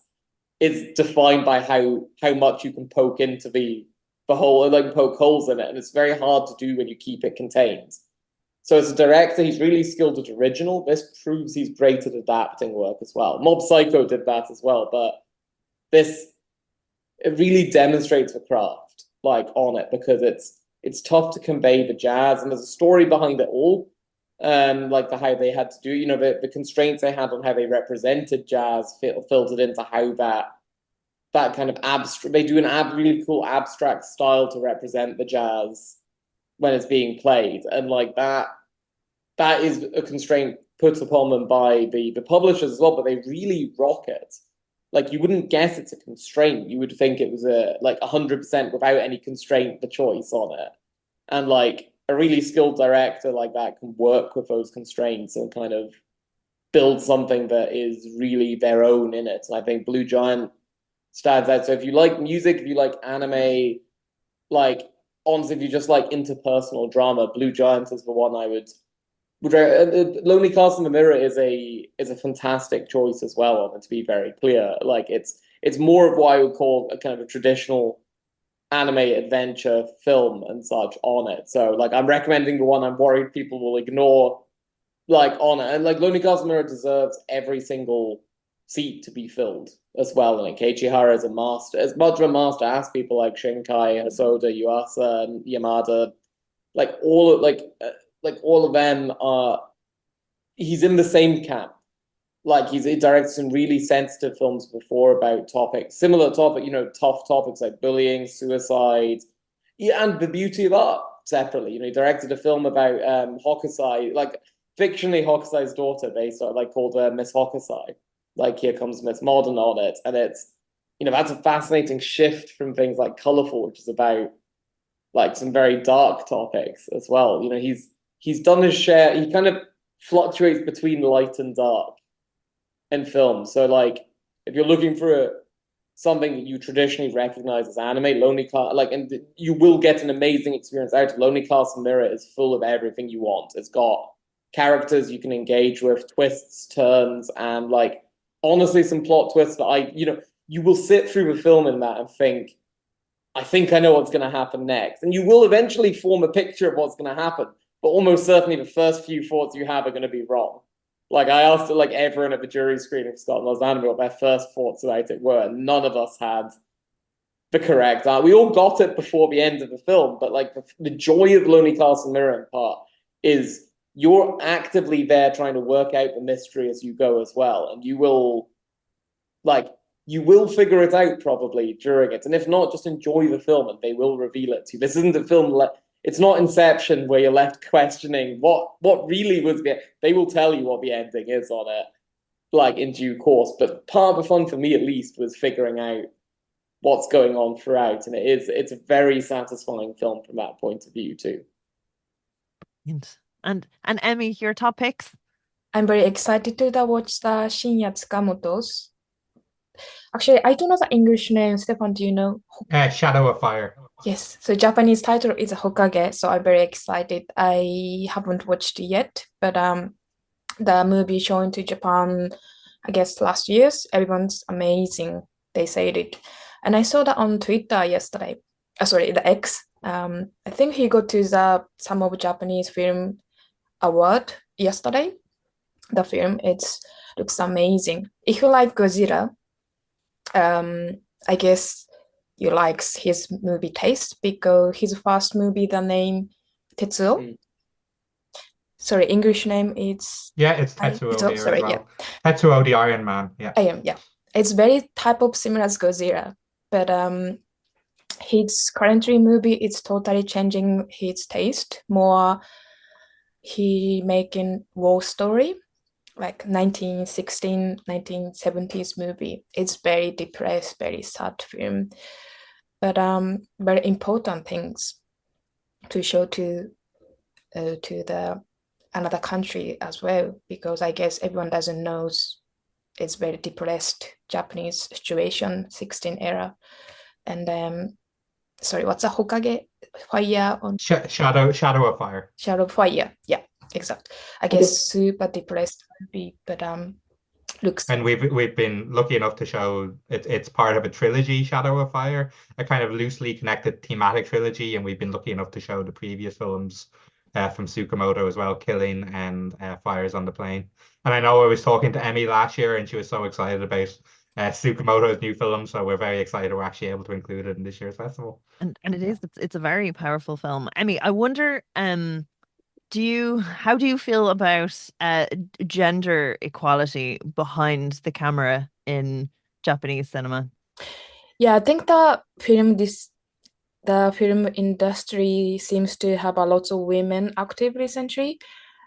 is defined by how much you can poke into the whole, like poke holes in it, and it's very hard to do when you keep it contained. So as a director, he's really skilled at original. This proves he's great at adapting work as well. Mob Psycho did that as well, but it really demonstrates the craft like on it, because it's tough to convey the jazz, and there's a story behind it all. Like how they had to do, the constraints they had on how they represented jazz filtered into how that kind of abstract, they do really cool abstract style to represent the jazz when it's being played, and like that is a constraint put upon them by the publishers as well, but they really rock it. Like, you wouldn't guess it's a constraint. You would think it was like 100% without any constraint, the choice on it. And like a really skilled director like that can work with those constraints and kind of build something that is really their own in it. And I think Blue Giant stands out. So if you like music, if you like anime, like honestly, if you just like interpersonal drama, Blue Giant is the one I would. Lonely Castle in the Mirror is a fantastic choice as well, and to be very clear, like it's more of what I would call a kind of a traditional anime adventure film and such on it. So like I'm recommending the one I'm worried people will ignore, like on it. And like Lonely Castle in the Mirror deserves every single seat to be filled as well. And like Keiichi Hara is a master, as much of a master as people like Shinkai, Hosoda, Yuasa, and Yamada, like all of them are. He's in the same camp. Like he directed some really sensitive films before about similar topic, tough topics like bullying, suicide, and the beauty of art separately. He directed a film about Hokusai, like fictionally Hokusai's daughter, based on called Miss Hokusai. Like Here Comes Miss Modern on it, and it's that's a fascinating shift from things like Colorful, which is about like some very dark topics as well. He's done his share. He kind of fluctuates between light and dark in film. So like if you're looking for something that you traditionally recognize as anime, Lonely Castle, and you will get an amazing experience out of Lonely Castle Mirror is full of everything you want. It's got characters you can engage with, twists, turns, and like honestly some plot twists that you will sit through the film in that and think, I think I know what's going to happen next. And you will eventually form a picture of what's going to happen, but almost certainly the first few thoughts you have are going to be wrong. Like I asked everyone at the jury screening of Scott Loves Anime what their first thoughts about it were, and none of us had the correct answer. We all got it before the end of the film, but like the joy of Lonely Castle Mirror in part is you're actively there trying to work out the mystery as you go as well, and you will figure it out probably during it, and if not, just enjoy the film and they will reveal it to you. This isn't a film it's not Inception where you're left questioning what really was the. They will tell you what the ending is on it, like in due course. But part of the fun for me, at least, was figuring out what's going on throughout, and it's a very satisfying film from that point of view too. And Emmy, your top picks? I'm very excited to watch the Shinya Tsukamoto's. Actually, I don't know the English name. Stefan, do you know? Shadow of Fire. Yes, so Japanese title is Hokage, so I'm very excited. I haven't watched it yet, but the movie shown to Japan, I guess last year's, everyone's amazing. They said it, and I saw that on Twitter yesterday. Sorry, the X. I think he got to the some of Japanese film award yesterday. The film looks amazing. If you like Godzilla, I guess you likes his movie taste because his first movie, the name Tetsuo. Sorry, English name is it's Tetsuo. Tetsuo, sorry, well. yeah. Tetsuo the Iron Man. Yeah. I am, yeah. It's very type of similar as Godzilla, but his currently movie is totally changing his taste. More, he making war story, like 1916, 1970s movie. It's very depressed, very sad film. But very important things to show to the another country as well, because I guess everyone doesn't know it's very depressed Japanese situation, 16 era. And sorry, what's a Hokage? Fire on Shadow of Fire. Shadow of Fire. Yeah, exactly. I guess super depressed movie, but looks. And we've been lucky enough to show it's part of a trilogy, Shadow of Fire, a kind of loosely connected thematic trilogy, and we've been lucky enough to show the previous films from Tsukamoto as well, Killing and Fires on the Plain. And I know I was talking to Emmy last year, and she was so excited about Tsukamoto's new film, so we're very excited we're actually able to include it in this year's festival. And it's a very powerful film. Emmy, I wonder, how do you feel about gender equality behind the camera in Japanese cinema? Yeah, I think the film industry seems to have a lot of women active recently.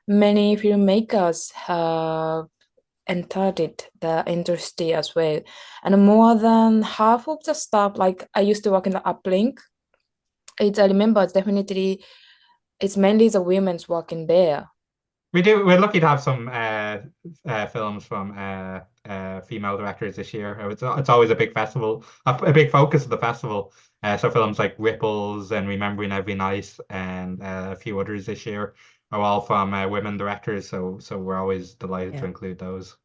Many filmmakers have entered the industry as well. And more than half of the staff, like I used to work in the uplink, I remember definitely it's mainly the women's working there. We're lucky to have some films from female directors this year. It's always a big festival, a big focus of the festival. So films like Ripples and Remembering Every Night and a few others this year are all from women directors. So we're always delighted to include those.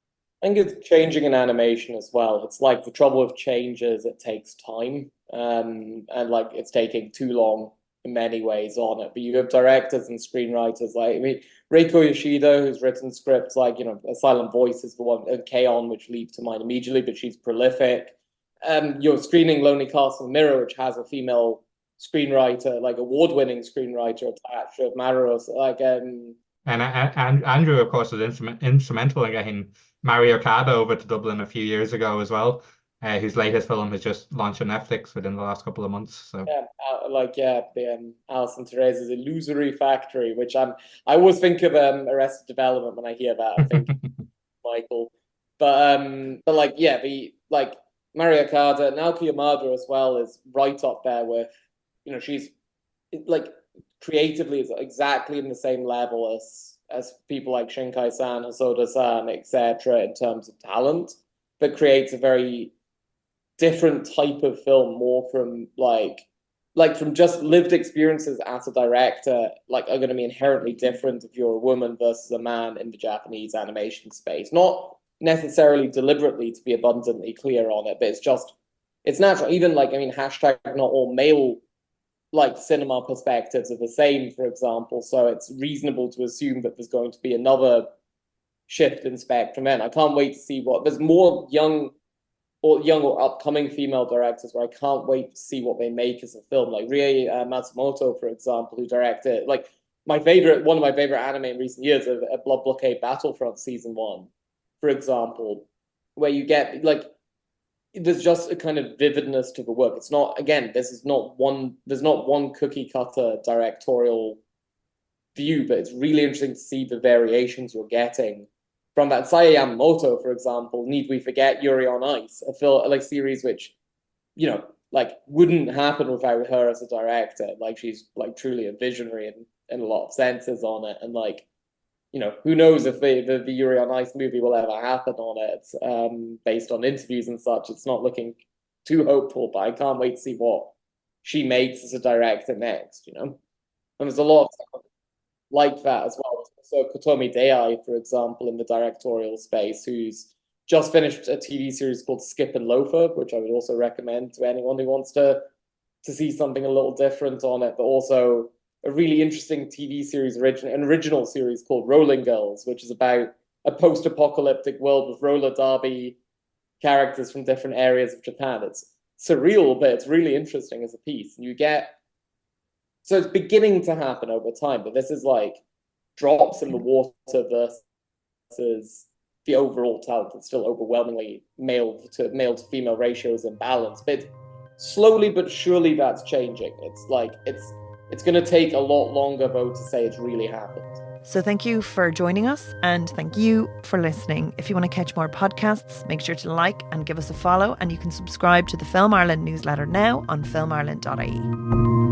I think it's changing in animation as well. It's like the trouble with change is it takes time, and like it's taking too long in many ways on it. But you have directors and screenwriters like, I mean, Reiko Yoshida, who's written scripts like, A Silent Voice is the one, K-On, which leap to mind immediately, but she's prolific. You're screening Lonely Castle Mirror, which has a female screenwriter, like award-winning screenwriter attached to Maros, like And Andrew, of course, was instrumental in getting Mario Kada over to Dublin a few years ago as well. Whose latest film has just launched on Netflix within the last couple of months. So the Alison Therese's Illusory Factory, which I always think of Arrested Development when I hear that. I think Michael, but Mario Kada, Naoki Yamada as well is right up there with, she's like creatively is exactly in the same level as people like Shinkai-san, Hosoda-san, etc. in terms of talent, but creates a very different type of film, more from from just lived experiences as a director, are going to be inherently different if you're a woman versus a man in the Japanese animation space. Not necessarily deliberately, to be abundantly clear on it, but it's natural. Even hashtag not all male cinema perspectives are the same, for example. So it's reasonable to assume that there's going to be another shift in spectrum. And I can't wait to see there's more young or upcoming female directors where I can't wait to see what they make as a film. Like Rie Matsumoto, for example, who directed one of my favorite anime in recent years, a Blood Blockade Battlefront Season 1, for example, where you get there's just a kind of vividness to the work. It's not, again, there's not one cookie cutter directorial view, but it's really interesting to see the variations you're getting from that. Saya Yamamoto, for example, need we forget Yuri on Ice, a series which, wouldn't happen without her as a director. She's truly a visionary in a lot of senses on it. And who knows if the Yuri on Ice movie will ever happen on it, based on interviews and such. It's not looking too hopeful, but I can't wait to see what she makes as a director next, And there's a lot of stuff like that as well. So Kotomi Dei, for example, in the directorial space, who's just finished a TV series called Skip and Loafer, which I would also recommend to anyone who wants to see something a little different on it, but also a really interesting TV series, an original series called Rolling Girls, which is about a post-apocalyptic world with roller derby characters from different areas of Japan. It's surreal, but it's really interesting as a piece. And so it's beginning to happen over time, but this is drops in the water versus the overall talent. It's still overwhelmingly male to female ratios in balance, but slowly but surely that's changing. It's going to take a lot longer, though, to say it's really happened. So thank you for joining us, and thank you for listening. If you want to catch more podcasts, make sure to like and give us a follow, and you can subscribe to the Film Ireland newsletter now on filmireland.ie.